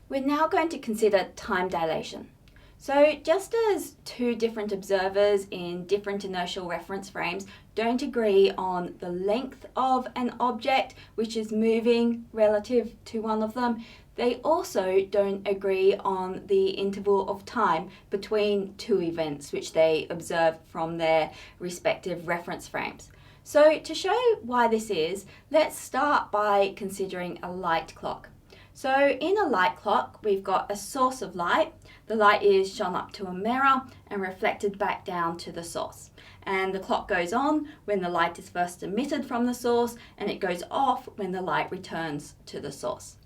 We're now going to consider time dilation. So just as two different observers in different inertial reference frames don't agree on the length of an object which is moving relative to one of them, they also don't agree on the interval of time between two events which they observe from their respective reference frames. So to show why this is, let's start by considering a light clock. So in a light clock, we've got a source of light. The light is shone up to a mirror and reflected back down to the source. And the clock goes on when the light is first emitted from the source, and it goes off when the light returns to the source.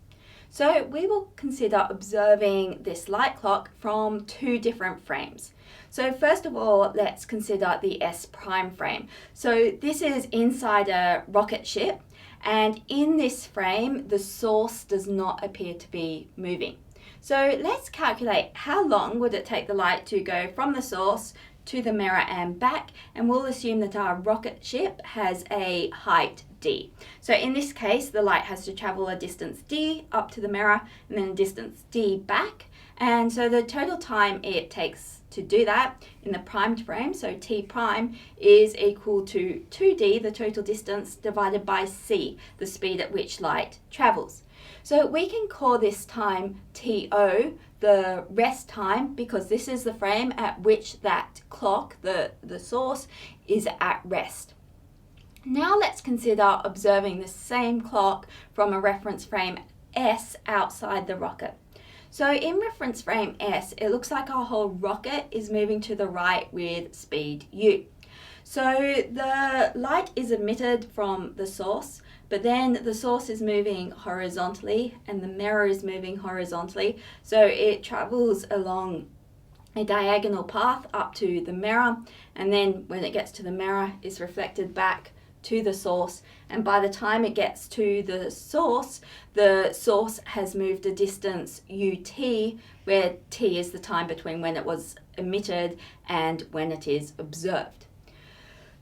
So we will consider observing this light clock from two different frames. So first of all, let's consider the S prime frame. So this is inside a rocket ship, and in this frame, the source does not appear to be moving. So let's calculate how long would it take the light to go from the source to the mirror and back, and we'll assume that our rocket ship has a height d. So in this case, the light has to travel a distance d up to the mirror and then a distance d back, and so the total time it takes to do that in the primed frame, so t prime, is equal to 2d, the total distance, divided by c, the speed at which light travels. So we can call this time to, the rest time, because this is the frame at which that clock, the source, is at rest. Now let's consider observing the same clock from a reference frame S outside the rocket. So in reference frame S, it looks like our whole rocket is moving to the right with speed u. So the light is emitted from the source, but then the source is moving horizontally and the mirror is moving horizontally. So it travels along a diagonal path up to the mirror, and then when it gets to the mirror, it's reflected back to the source, and by the time it gets to the source has moved a distance ut, where t is the time between when it was emitted and when it is observed.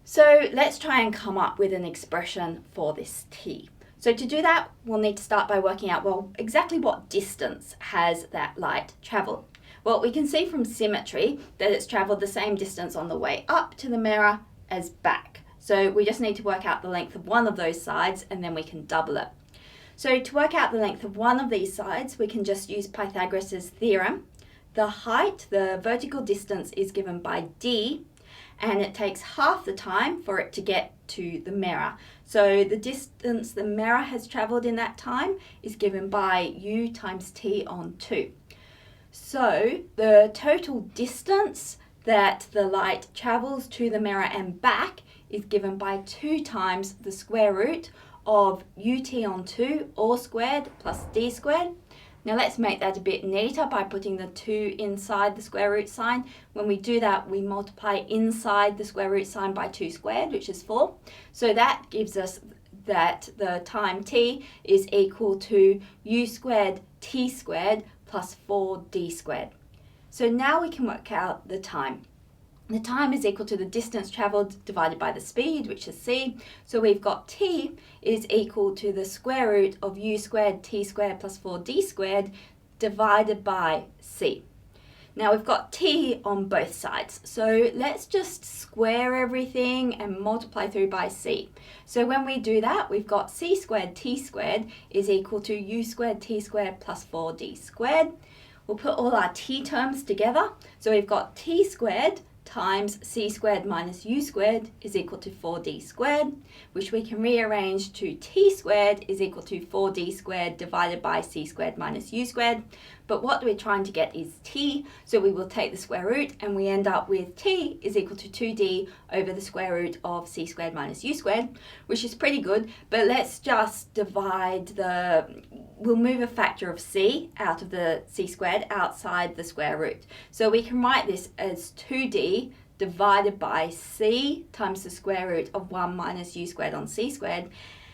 So let's try and come up with an expression for this t. So to do that, we'll need to start by working out, well, exactly what distance has that light travelled. Well, we can see from symmetry that it's travelled the same distance on the way up to the mirror as back. So we just need to work out the length of one of those sides, and then we can double it. So to work out the length of one of these sides, we can just use Pythagoras' theorem. The height, the vertical distance, is given by d, and it takes half the time for it to get to the mirror. So the distance the mirror has travelled in that time is given by u times t on 2. So the total distance that the light travels to the mirror and back is given by 2 times the square root of ut on 2, all squared, plus d squared. Now let's make that a bit neater by putting the 2 inside the square root sign. When we do that, we multiply inside the square root sign by 2 squared, which is 4. So that gives us that the time t is equal to u squared t squared plus 4d squared. So now we can work out the time. The time is equal to the distance travelled divided by the speed, which is c. So we've got t is equal to the square root of u squared t squared plus 4d squared divided by c. Now we've got t on both sides, so let's just square everything and multiply through by c. So when we do that, we've got c squared t squared is equal to u squared t squared plus 4d squared. We'll put all our t terms together. So we've got t squared times c squared minus u squared is equal to 4d squared, which we can rearrange to t squared is equal to 4d squared divided by c squared minus u squared. But what we're trying to get is t, so we will take the square root and we end up with t is equal to 2d over the square root of c squared minus u squared, which is pretty good. But let's just divide we'll move a factor of c out of the c squared outside the square root. So we can write this as 2d divided by c times the square root of 1 minus u squared on c squared.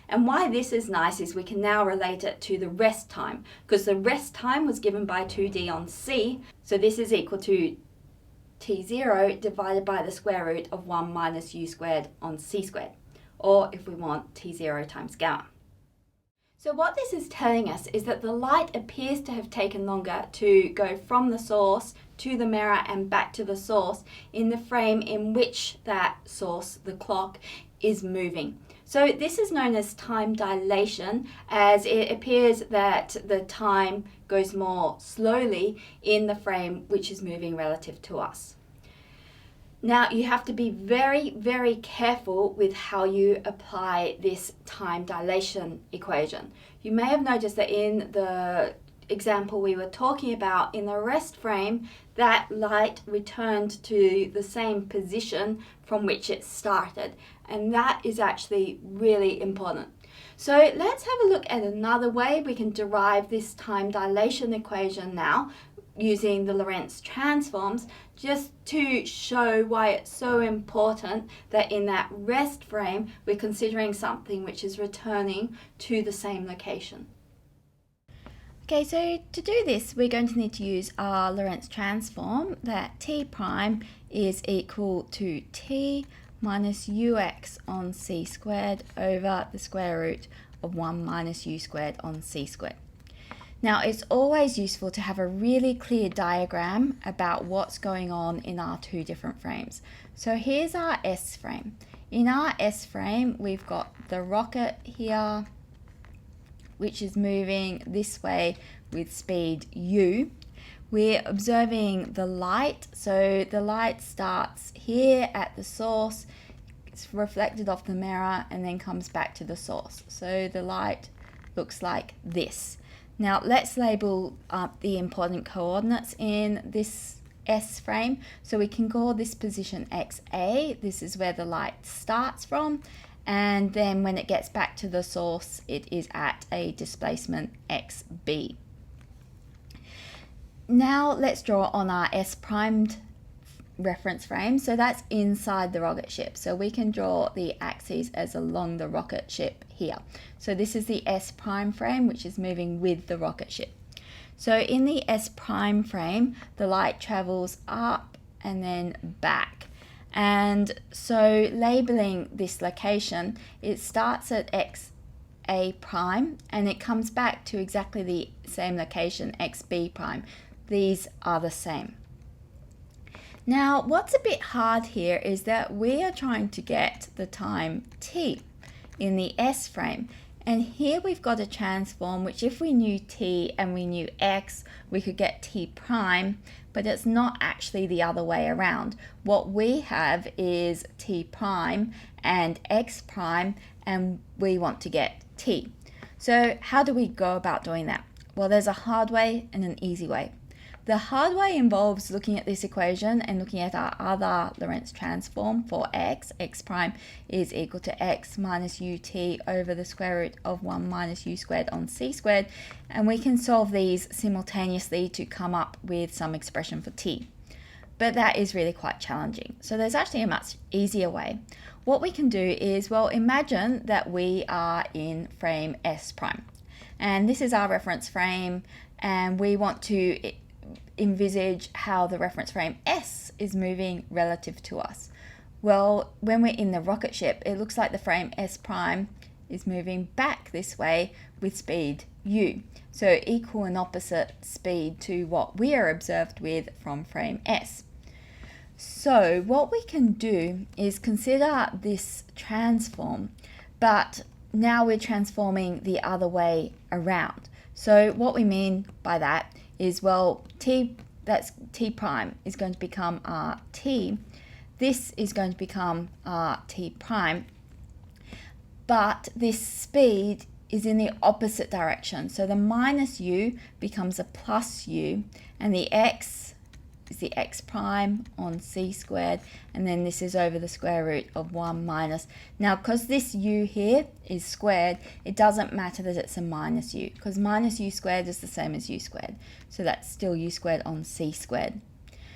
And why this is nice is we can now relate it to the rest time, because the rest time was given by 2d on c, so this is equal to t0 divided by the square root of 1 minus u squared on c squared, or if we want, t0 times gamma. So what this is telling us is that the light appears to have taken longer to go from the source to the mirror and back to the source in the frame in which that source, the clock, is moving. So this is known as time dilation, as it appears that the time goes more slowly in the frame which is moving relative to us. Now you have to be very, very careful with how you apply this time dilation equation. You may have noticed that in the example we were talking about, in the rest frame, that light returned to the same position from which it started, and that is actually really important. So let's have a look at another way we can derive this time dilation equation now using the Lorentz transforms, just to show why it's so important that in that rest frame we're considering something which is returning to the same location. Okay, so to do this, we're going to need to use our Lorentz transform, that t prime is equal to t minus ux on c squared over the square root of 1 minus u squared on c squared. Now, it's always useful to have a really clear diagram about what's going on in our two different frames. So here's our S frame. In our S frame, we've got the rocket here, which is moving this way with speed u. We're observing the light, so the light starts here at the source, it's reflected off the mirror and then comes back to the source. So the light looks like this. Now let's label up the important coordinates in this S frame. So we can call this position XA, this is where the light starts from, and then when it gets back to the source, it is at a displacement XB. Now let's draw on our S primed reference frame. So that's inside the rocket ship. So we can draw the axes as along the rocket ship here. So this is the S prime frame, which is moving with the rocket ship. So in the S prime frame, the light travels up and then back. And so labeling this location, it starts at XA prime and it comes back to exactly the same location, XB prime. These are the same. Now, what's a bit hard here is that we are trying to get the time t in the S frame. And here we've got a transform, which if we knew t and we knew x, we could get t prime, but it's not actually the other way around. What we have is t prime and x prime, and we want to get t. So how do we go about doing that? Well, there's a hard way and an easy way. The hard way involves looking at this equation and looking at our other Lorentz transform for x. X prime is equal to x minus ut over the square root of 1 minus u squared on c squared, and we can solve these simultaneously to come up with some expression for t. But that is really quite challenging. So there's actually a much easier way. What we can do is, well, imagine that we are in frame S prime, and this is our reference frame, and we want to envisage how the reference frame S is moving relative to us. Well, when we're in the rocket ship, it looks like the frame S prime is moving back this way with speed u. So equal and opposite speed to what we are observed with from frame S. So what we can do is consider this transform, but now we're transforming the other way around. So what we mean by that is, well, that's t prime is going to become t. This is going to become t prime, but this speed is in the opposite direction. So the minus u becomes a plus u, and the x is the x prime on c squared, and then this is over the square root of 1 minus. Now, because this u here is squared, it doesn't matter that it's a minus u, because minus u squared is the same as u squared. So that's still u squared on c squared.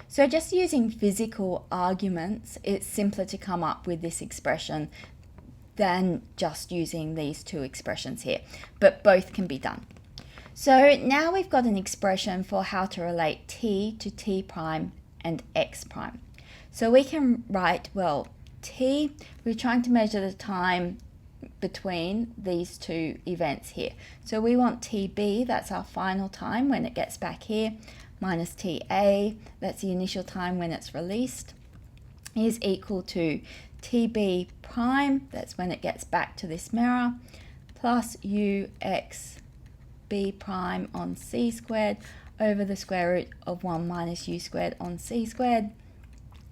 So just using physical arguments, it's simpler to come up with this expression than just using these two expressions here, but both can be done. So now we've got an expression for how to relate t to t prime and x prime. So we can write, well, t, we're trying to measure the time between these two events here. So we want TB, that's our final time when it gets back here, minus TA, that's the initial time when it's released, is equal to TB prime, that's when it gets back to this mirror, plus UXB prime on C squared over the square root of 1 minus U squared on C squared,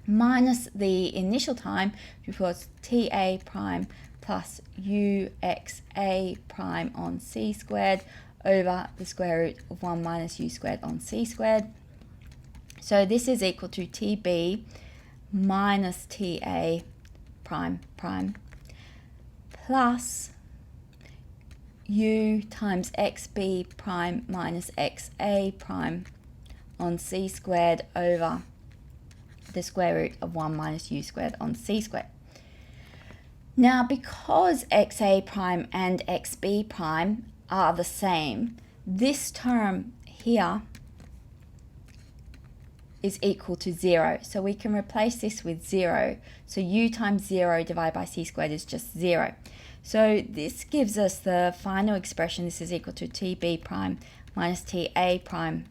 minus the initial time, which was TA prime plus UXA prime on C squared over the square root of 1 minus U squared on C squared. So this is equal to TB minus TA prime prime plus U times XB prime minus XA prime on C squared over the square root of 1 minus U squared on C squared. Now, because XA prime and XB prime are the same, this term here is equal to 0. So we can replace this with 0. So U times 0 divided by C squared is just 0. So this gives us the final expression. This is equal to TB prime minus TA prime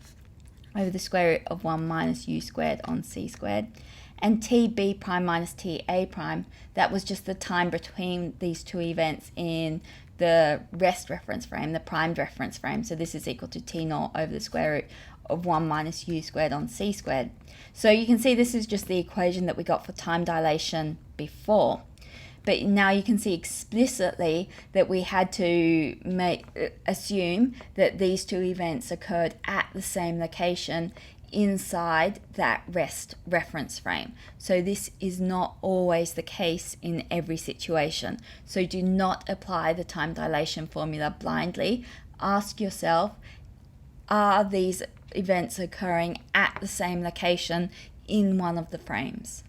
over the square root of 1 minus U squared on C squared. And TB prime minus TA prime, that was just the time between these two events in the rest reference frame, the primed reference frame. So this is equal to T0 over the square root of 1 minus U squared on C squared. So you can see this is just the equation that we got for time dilation before. But now you can see explicitly that we had to assume that these two events occurred at the same location inside that rest reference frame. So this is not always the case in every situation. So do not apply the time dilation formula blindly. Ask yourself, are these events occurring at the same location in one of the frames?